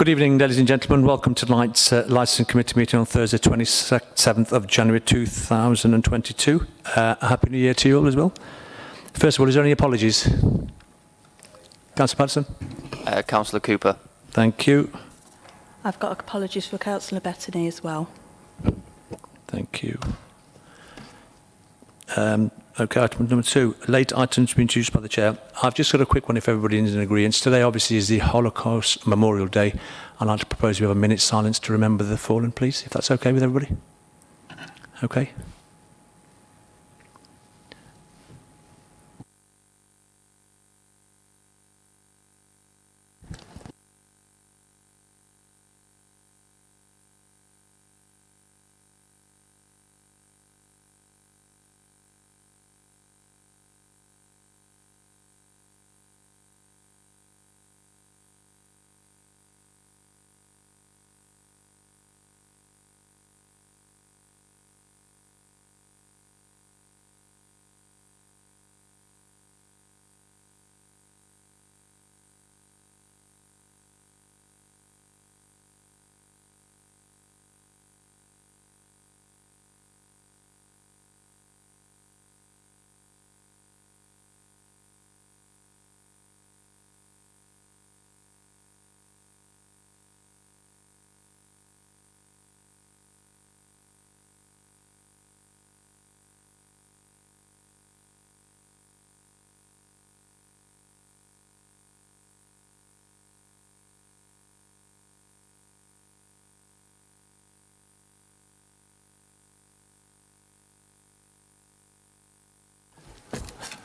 Good evening, ladies and gentlemen. Welcome to tonight's Licensing Committee meeting on Thursday, 27th of January 2022. Happy New Year to you all as well. First of all, is there any apologies? Councillor Patterson? Councillor Cooper. Thank you. I've got apologies for Councillor Bettany as well. Thank you. Okay, item number 2, late items to be introduced by the Chair. I've just got a quick one if everybody is in agreement. Today obviously is the Holocaust Memorial Day. I'd like to propose we have a minute's silence to remember the fallen, please, if that's okay with everybody. Okay.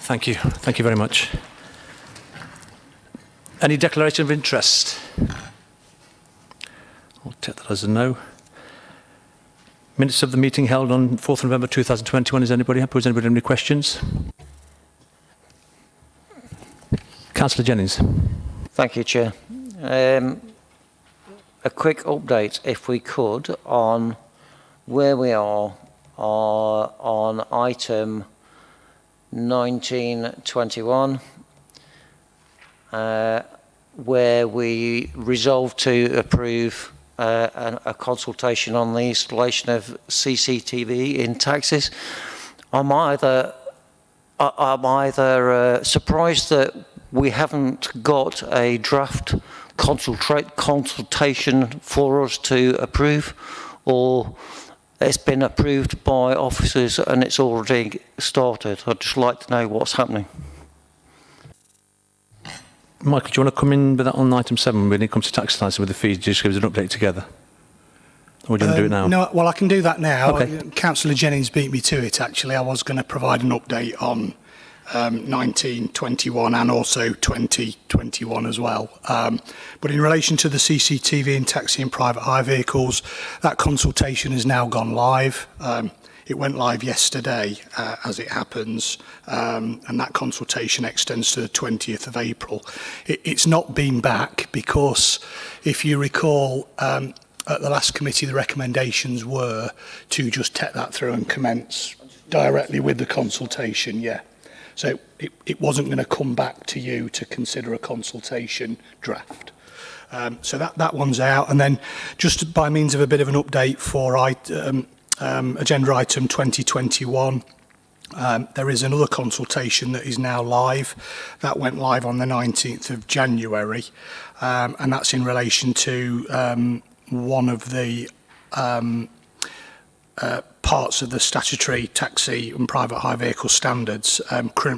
Thank you. Thank you very much. Any declaration of interest? I'll take that as a no. Minutes of the meeting held on 4th November 2021. Is anybody happy? Has anybody have any questions? Councillor Jennings. Thank you, Chair. A quick update, if we could, on where we are on item 1921, where we resolved to approve a consultation on the installation of CCTV in taxis. I'm either surprised that we haven't got a draft consultation for us to approve, or it's been approved by officers and it's already started. I'd just like to know what's happening. Michael, do you want to come in with that on item 7 when it comes to tax licensing with the fees? Just give us an update together. Or do you want to do it now? No, well, I can do that now. Okay. Councillor Jennings beat me to it, actually. I was going to provide an update on 1921 and also 2021 as well. But in relation to the CCTV in taxi and private hire vehicles, that consultation has now gone live. It went live yesterday, as it happens, and that consultation extends to the 20th of April. It's not been back because, if you recall, at the last committee, the recommendations were to just take that through and commence directly with the consultation, yeah. So it wasn't going to come back to you to consider a consultation draft. So that one's out. And then just by means of a bit of an update for agenda item 2021, there is another consultation that is now live. That went live on the 19th of January. And that's in relation to one of the parts of the statutory taxi and private hire vehicle standards,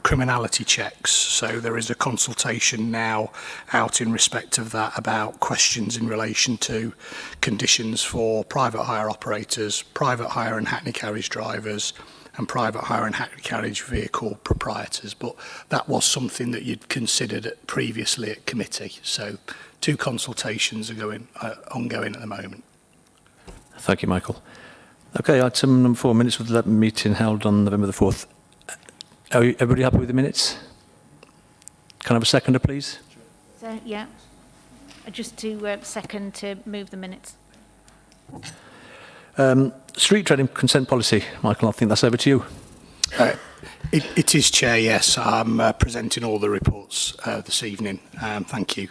criminality checks. So there is a consultation now out in respect of that about questions in relation to conditions for private hire operators, private hire and hackney carriage drivers, and private hire and hackney carriage vehicle proprietors. But that was something that you'd considered previously at committee. So 2 consultations are ongoing at the moment. Thank you, Michael. Okay, item number 4, minutes of the meeting held on November the 4th. Are everybody happy with the minutes? Can I have a seconder, please? So, yeah, just to second to move the minutes. Street trading consent policy. Michael, I think that's over to you. It is, Chair, yes. I'm presenting all the reports this evening. Thank you.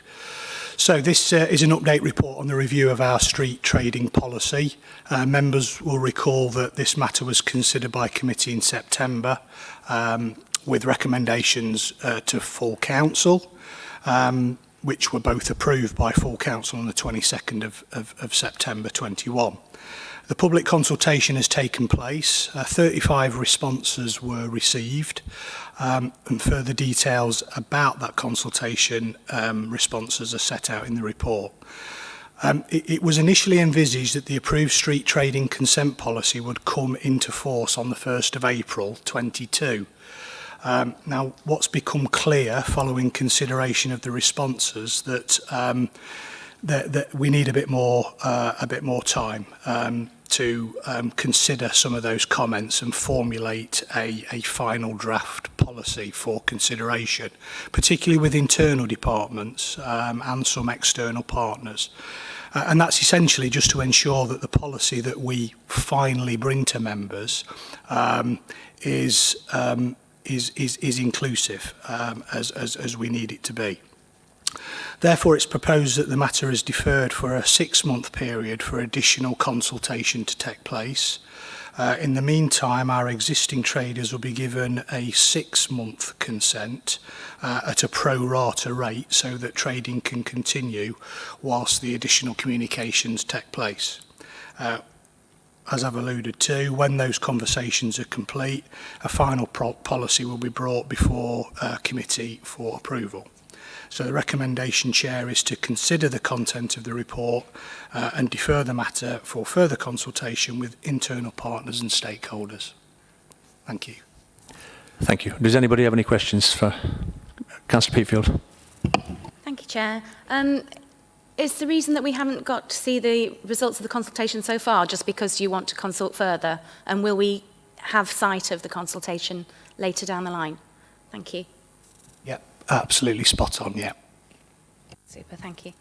So this is an update report on the review of our street trading policy. Members will recall that this matter was considered by committee in September with recommendations to full council, which were both approved by full council on the 22nd of September 21. The public consultation has taken place. 35 responses were received, and further details about that consultation responses are set out in the report. It was initially envisaged that the approved street trading consent policy would come into force on the 1st of April 22. Now, what's become clear following consideration of the responses that we need a bit more time to consider some of those comments and formulate a final draft policy for consideration, particularly with internal departments and some external partners. And that's essentially just to ensure that the policy that we finally bring to members is inclusive as we need it to be. Therefore, it's proposed that the matter is deferred for a 6-month period for additional consultation to take place. In the meantime, our existing traders will be given a 6-month consent at a pro rata rate so that trading can continue whilst the additional communications take place. As I've alluded to, when those conversations are complete, a final policy will be brought before committee for approval. So the recommendation, Chair, is to consider the content of the report and defer the matter for further consultation with internal partners and stakeholders. Thank you. Thank you. Does anybody have any questions for Councillor Peatfield? Thank you, Chair. Is the reason that we haven't got to see the results of the consultation so far just because you want to consult further? And will we have sight of the consultation later down the line? Thank you. Yep, absolutely spot on, yeah. Super, thank you.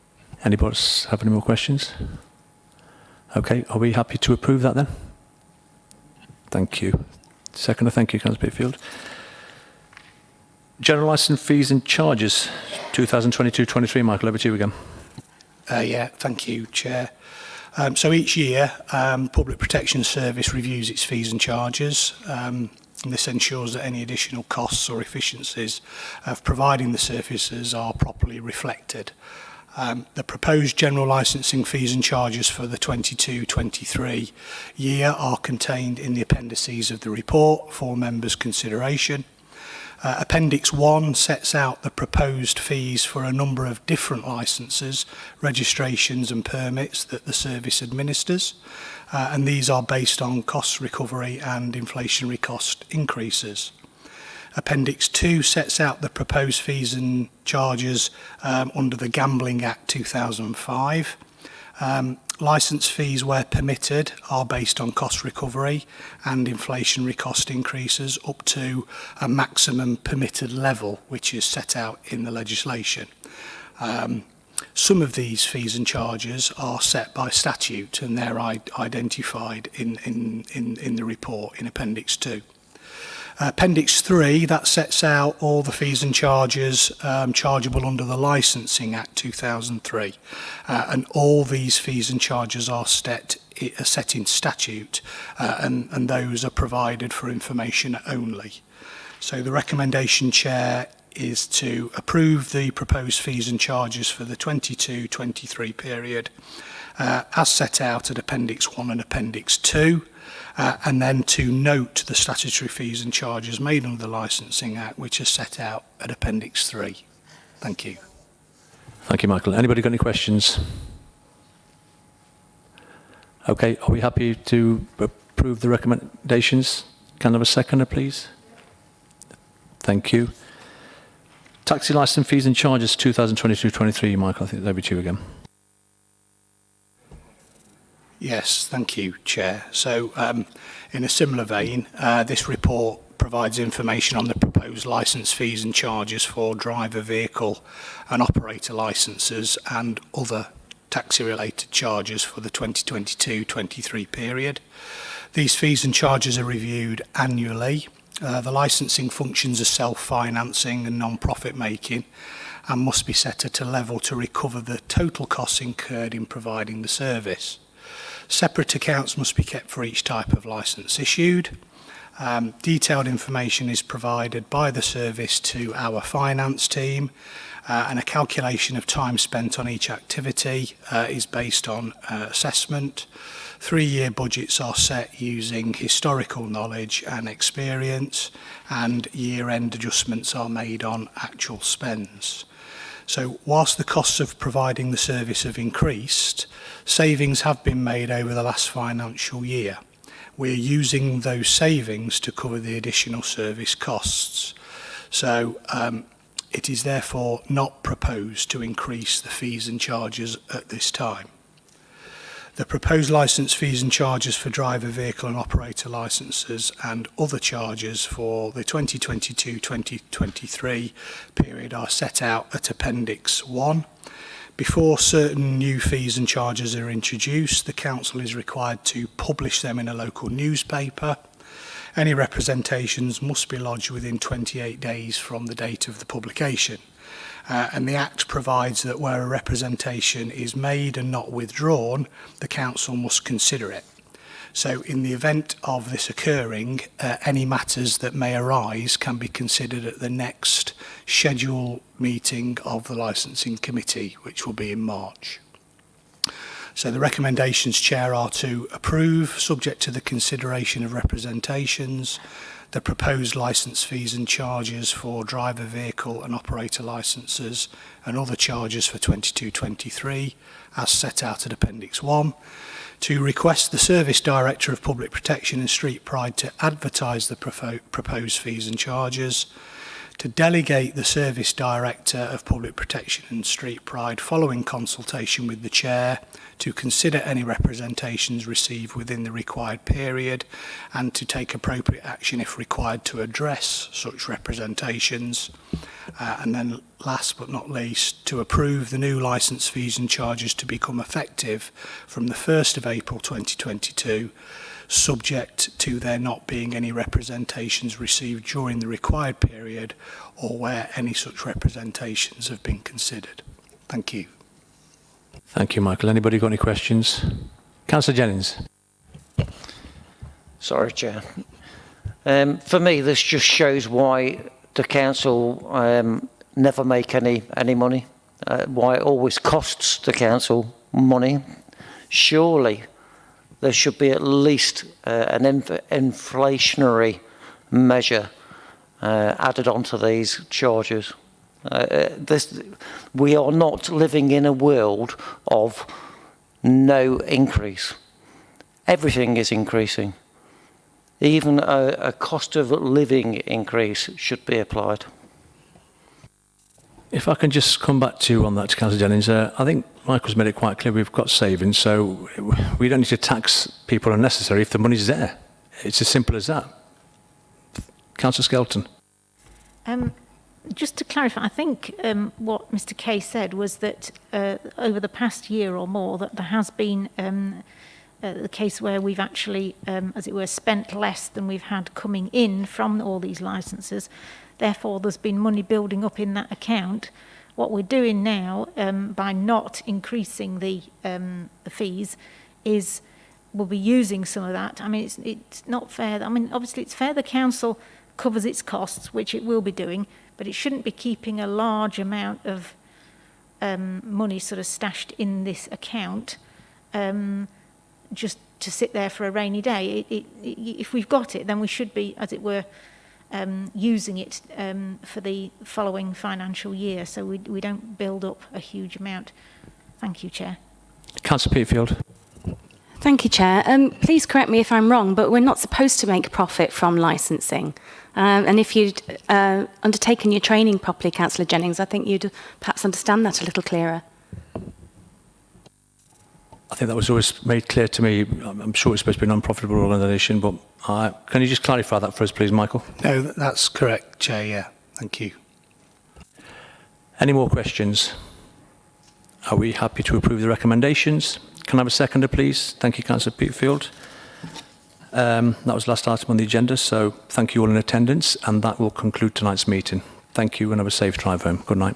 Anybody else have any more questions? Okay, are we happy to approve that then? Thank you. Second, thank you, Councillor Peatfield. General licence fees and charges, 2022-23. Michael, over to you again. Yeah, thank you, Chair. So each year, Public Protection Service reviews its fees and charges. And this ensures that any additional costs or efficiencies of providing the services are properly reflected. The proposed general licensing fees and charges for the 22-23 year are contained in the appendices of the report for members' consideration. Appendix 1 sets out the proposed fees for a number of different licences, registrations and permits that the service administers, and these are based on cost recovery and inflationary cost increases. Appendix 2 sets out the proposed fees and charges under the Gambling Act 2005. Licence fees, where permitted, are based on cost recovery and inflationary cost increases up to a maximum permitted level, which is set out in the legislation. Some of these fees and charges are set by statute, and they're identified in the report in Appendix 2. Appendix 3, that sets out all the fees and charges chargeable under the Licensing Act 2003. And all these fees and charges are set in statute, and those are provided for information only. So the recommendation, Chair, is to approve the proposed fees and charges for the 22-23 period as set out at Appendix 1 and Appendix 2. And then to note the statutory fees and charges made under the Licensing Act, which is set out at Appendix 3. Thank you. Thank you, Michael. Anybody got any questions? Okay, are we happy to approve the recommendations? Can I have a seconder, please? Thank you. Taxi licence fees and charges 2022-23. Michael, I think it's over to you again. Yes, thank you, Chair. So, in a similar vein, this report provides information on the proposed licence fees and charges for driver, vehicle and operator licences and other taxi-related charges for the 2022-23 period. These fees and charges are reviewed annually. The licensing functions are self-financing and non-profit making, and must be set at a level to recover the total costs incurred in providing the service. Separate accounts must be kept for each type of licence issued. Detailed information is provided by the service to our finance team, and a calculation of time spent on each activity is based on assessment. 3-year budgets are set using historical knowledge and experience, and year-end adjustments are made on actual spends. So whilst the costs of providing the service have increased, savings have been made over the last financial year. We're using those savings to cover the additional service costs. So it is therefore not proposed to increase the fees and charges at this time. The proposed licence fees and charges for driver, vehicle and operator licences and other charges for the 2022-2023 period are set out at Appendix 1. Before certain new fees and charges are introduced, the Council is required to publish them in a local newspaper. Any representations must be lodged within 28 days from the date of the publication. And the Act provides that where a representation is made and not withdrawn, the Council must consider it. So in the event of this occurring, any matters that may arise can be considered at the next scheduled meeting of the Licensing Committee, which will be in March. So the recommendations, Chair, are to approve, subject to the consideration of representations, the proposed licence fees and charges for driver, vehicle and operator licences and other charges for 22-23 as set out at Appendix 1, to request the Service Director of Public Protection and Street Pride to advertise the proposed fees and charges, to delegate the Service Director of Public Protection and Street Pride following consultation with the Chair to consider any representations received within the required period and to take appropriate action if required to address such representations. And then last but not least, to approve the new licence fees and charges to become effective from the 1st of April 2022, subject to there not being any representations received during the required period or where any such representations have been considered. Thank you. Thank you, Michael. Anybody got any questions? Councillor Jennings. Sorry, Chair. For me, this just shows why the council never make any money, why it always costs the council money. Surely there should be at least an inflationary measure added onto these charges. We are not living in a world of no increase. Everything is increasing. Even a cost of living increase should be applied. If I can just come back to you on that, Councillor Jennings, I think Michael's made it quite clear we've got savings, so we don't need to tax people unnecessarily if the money's there. It's as simple as that. Councillor Skelton. Just to clarify, I think what Mr. Kay said was that over the past year or more that there has been the case where we've actually, as it were, spent less than we've had coming in from all these licences. Therefore, there's been money building up in that account. What we're doing now, by not increasing the fees, is we'll be using some of that. I mean, it's not fair. I mean, obviously, it's fair the council covers its costs, which it will be doing, but it shouldn't be keeping a large amount of money sort of stashed in this account just to sit there for a rainy day. If we've got it, then we should be, as it were, using it for the following financial year, so we don't build up a huge amount. Thank you, Chair. Councillor Peterfield. Thank you, Chair. Please correct me if I'm wrong, but we're not supposed to make profit from licensing. And if you'd undertaken your training properly, Councillor Jennings, I think you'd perhaps understand that a little clearer. I think that was always made clear to me. I'm sure it's supposed to be a non-profitable organisation, but can you just clarify that for us, please, Michael? No, that's correct, Chair, yeah. Thank you. Any more questions? Are we happy to approve the recommendations? Can I have a seconder, please? Thank you, Councillor Peterfield. That was the last item on the agenda, so thank you all in attendance, and that will conclude tonight's meeting. Thank you and have a safe drive home. Good night.